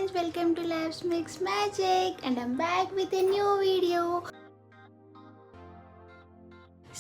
friends, welcome to Labs Mix Magic and I'm back with a new video.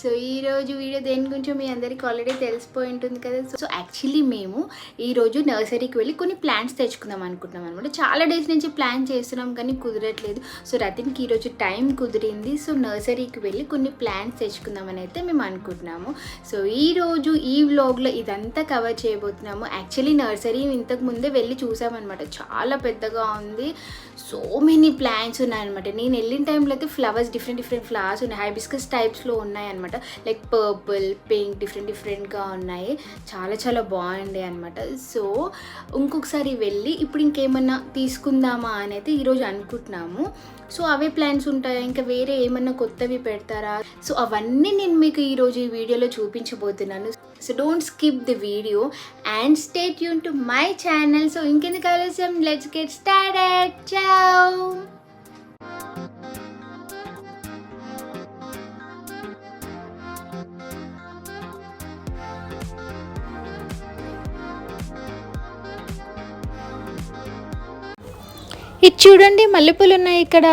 So ఈరోజు video దేని గురించో మీ అందరికీ already తెలిసిపోయి ఉంటుంది కదా. సో యాక్చువల్లీ మేము ఈరోజు నర్సరీకి వెళ్ళి కొన్ని ప్లాంట్స్ తెచ్చుకుందాం అనుకుంటున్నాం అనమాట. చాలా డేస్ నుంచి ప్లాన్ చేస్తున్నాం కానీ కుదరట్లేదు. సో రతన్కి ఈరోజు టైం కుదిరింది. సో నర్సరీకి వెళ్ళి కొన్ని ప్లాంట్స్ తెచ్చుకుందామని అయితే మేము అనుకుంటున్నాము. సో ఈరోజు ఈ వ్లాగ్లో ఇదంతా కవర్ చేయబోతున్నాము. యాక్చువల్లీ నర్సరీ ఇంతకు ముందే వెళ్ళి చూసామన్నమాట. చాలా పెద్దగా ఉంది. సో మెనీ ప్లాంట్స్ ఉన్నాయన్నమాట. నేను వెళ్ళిన టైంలో అయితే ఫ్లవర్స్ డిఫరెంట్ ఫ్లవర్స్ ఉన్నాయి. హైబిస్కస్ టైప్స్లో ఉన్నాయన్నమాట. లైక్ పర్పుల్, పింక్, డిఫరెంట్గా ఉన్నాయి. చాలా బాగుండే అనమాట. సో ఇంకొకసారి వెళ్ళి ఇప్పుడు ఇంకేమన్నా తీసుకుందామా అని అయితే ఈరోజు అనుకుంటున్నాము. సో అవే ప్లాన్స్ ఉంటాయా, ఇంకా వేరే ఏమన్నా కొత్తవి పెడతారా? సో అవన్నీ నేను మీకు ఈరోజు ఈ వీడియోలో చూపించబోతున్నాను. So don't skip the video and stay tune to my channel. So ఇంకెందుకు ఆలస్యం, లెట్స్ గెట్ స్టార్టెడ్. చౌ. ఇది చూడండి, మల్లెపూలు ఉన్నాయి ఇక్కడ.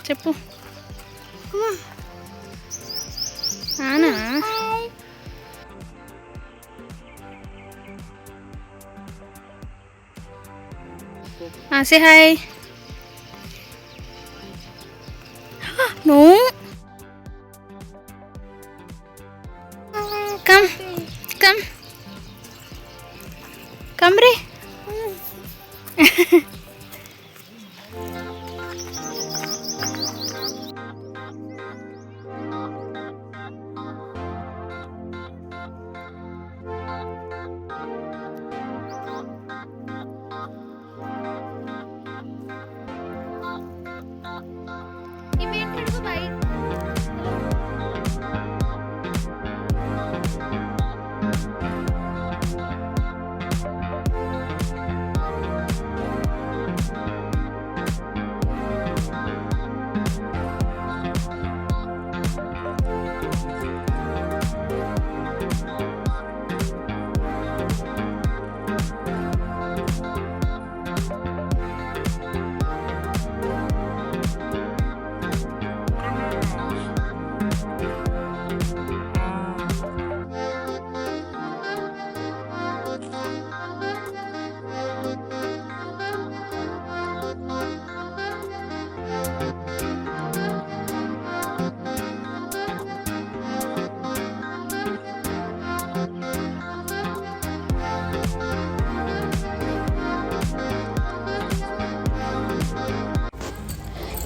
చెప్పు. ఆనా సే హాయ్. నో కమ్ కమ్ కమ్ రే.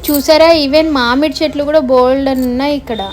చూసారా, ఈవెన్ మామిడి చెట్లు కూడా బోల్డ్ అని ఉన్నాయి ఇక్కడ.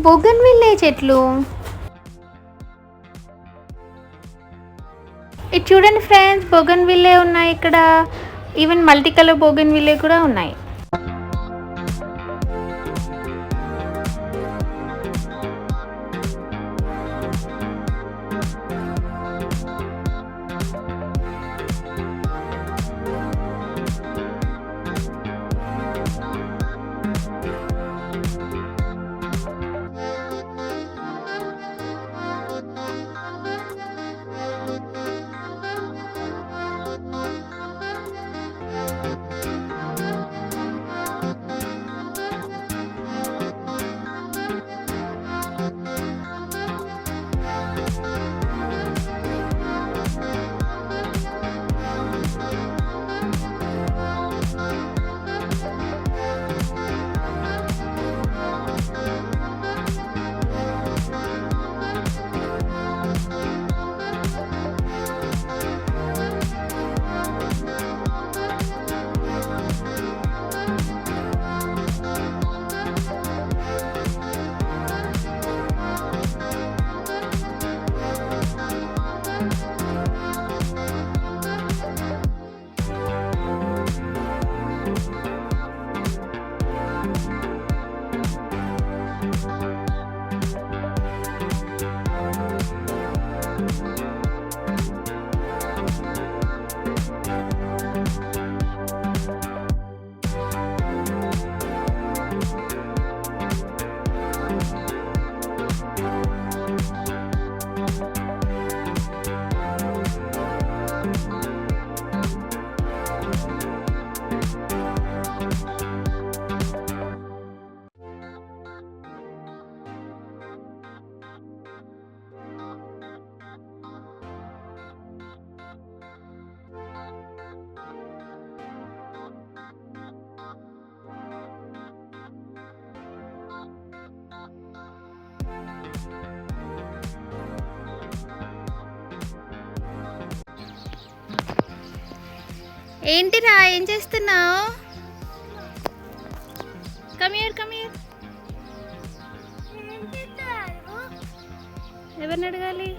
బోగన్విల్లే చెట్లు. ఇది చూడండి ఫ్రెండ్స్, బోగన్విల్లే ఉన్నాయి ఇక్కడ. ఈవెన్ మల్టీ కలర్ బోగన్విల్లే కూడా ఉన్నాయి. ఏంటిరా, ఏం చేస్తున్నావు? Come here come here. ఎవరిని అడగాలి?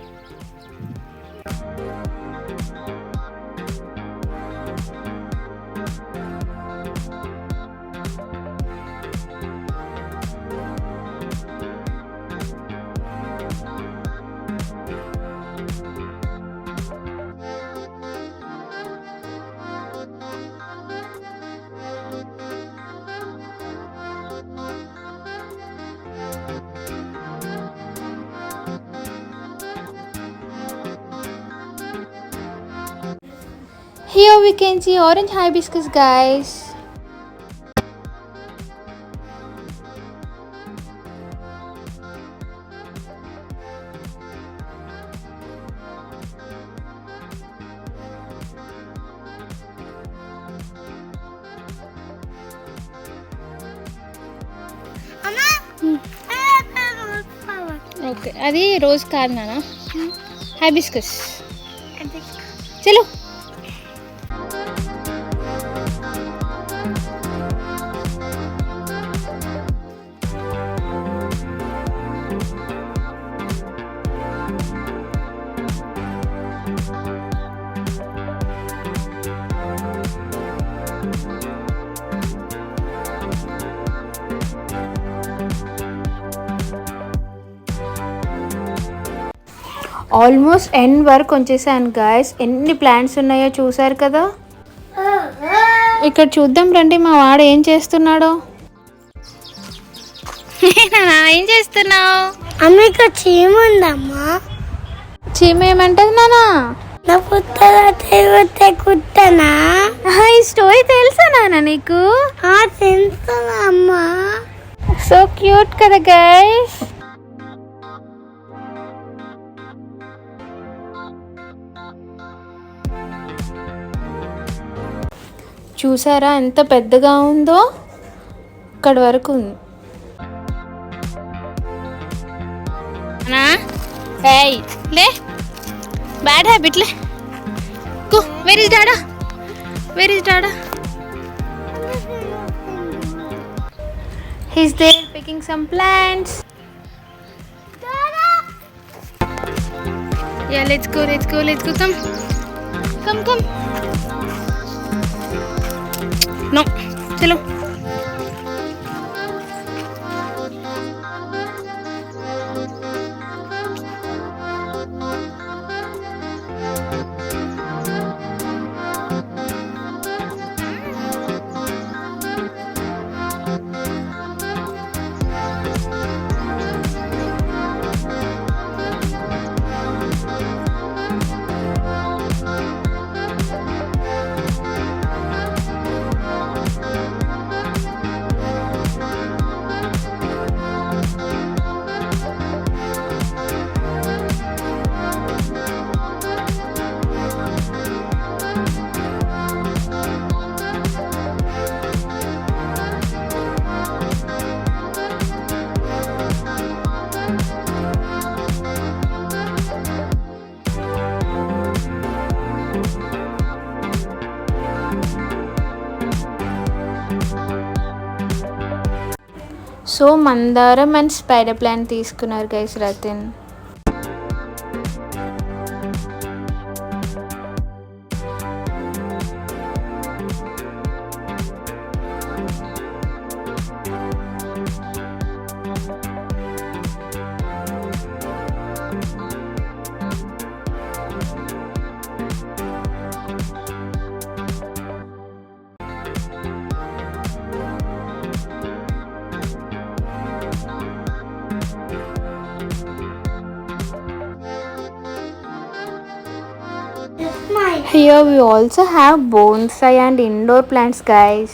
Here we can see orange hibiscus, guys. Okay, అది రోజ్ కాదు నాన్న, హైబిస్కస్. చలో. ఆల్మోస్ట్ ఎండ్ వరకు వచ్చేసాను గాయస్. ఎన్ని ప్లాంట్స్ ఉన్నాయో చూసారు కదా. ఇక్కడ చూద్దాం రండి మా వాడు ఏం చేస్తున్నాడో. ఏం చేస్తున్నావు? అమ్మిక చీమ ఉందమ్మా. చీమ ఏమంటది నానా? నా పుట్టగా తిరిగితే కుట్టనా? ఈ స్టోరీ తెలుసా నాన్న నీకు? తెలుసు అమ్మా. సో క్యూట్ కదా గైస్. చూసారా ఎంత పెద్దగా ఉందో? ఇక్కడ వరకు ఉంది. లే, బ్యాడ్ హ్యాబిట్ లే. Where is dada? Where is dada? He's there picking some plants. Yeah, let's go. Come. No, chalo. So మందారం అండ్ స్పైడర్ ప్లాంట్ తీసుకున్నారు guys Ratin. Here we also have bonsai and indoor plants, guys.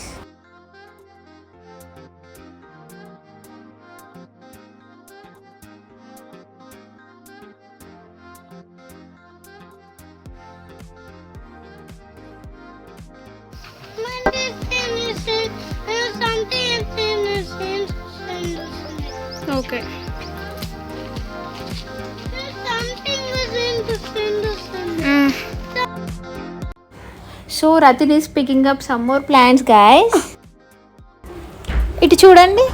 Okay. So Ratin is picking up some more plants, guys. ఇటు చూడండి.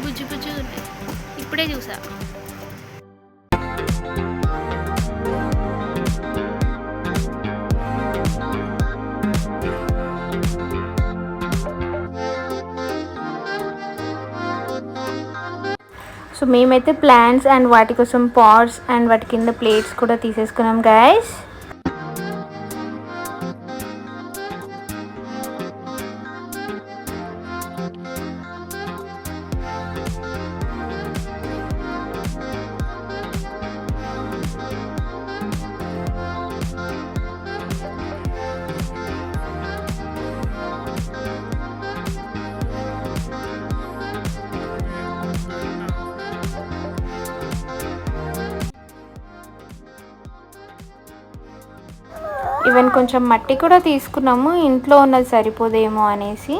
బుజ్జు ఇప్పుడే చూసా. So మేమైతే plants and వాటి కోసం pots and వాటి కింద ప్లేట్స్ కూడా తీసేసుకున్నాం గైస్. ఈవెన్ కొంచెం మట్టి కూడా తీసుకున్నాము, ఇంట్లో ఉన్నది సరిపోదేమో అనేసి.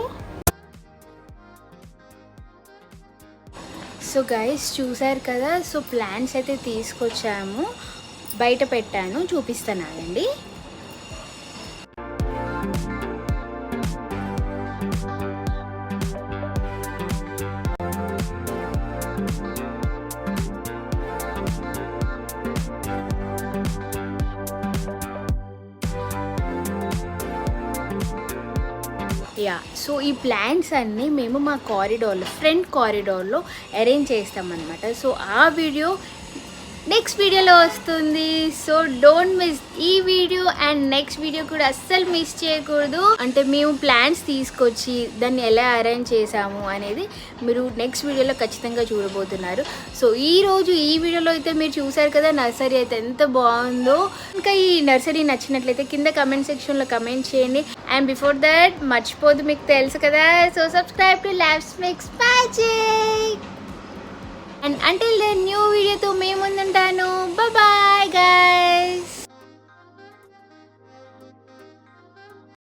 సో గైస్ చూసారు కదా, సో ప్లాంట్స్ అయితే తీసుకొచ్చాము, బయట పెట్టాను, చూపిస్తాను ఆగండి. యా, సో ఈ ప్లాంట్స్ అన్నీ మేము మా కారిడార్లో, ఫ్రంట్ కారిడార్లో అరేంజ్ చేస్తామన్నమాట. సో ఆ వీడియో నెక్స్ట్ వీడియోలో వస్తుంది. సో డోంట్ మిస్ ఈ వీడియో అండ్ నెక్స్ట్ వీడియో కూడా అస్సలు మిస్ చేయకూడదు. అంటే మేము ప్లాన్స్ తీసుకొచ్చి దాన్ని ఎలా అరేంజ్ చేసాము అనేది మీరు నెక్స్ట్ వీడియోలో ఖచ్చితంగా చూడబోతున్నారు. సో ఈరోజు ఈ వీడియోలో అయితే మీరు చూసారు కదా నర్సరీ అయితే ఎంత బాగుందో. ఇంకా ఈ నర్సరీ నచ్చినట్లయితే కింద కమెంట్ సెక్షన్లో కమెంట్ చేయండి. అండ్ బిఫోర్ దట్ మర్చిపోదు, మీకు తెలుసు కదా, so subscribe to labs makes magic. And until then, new video to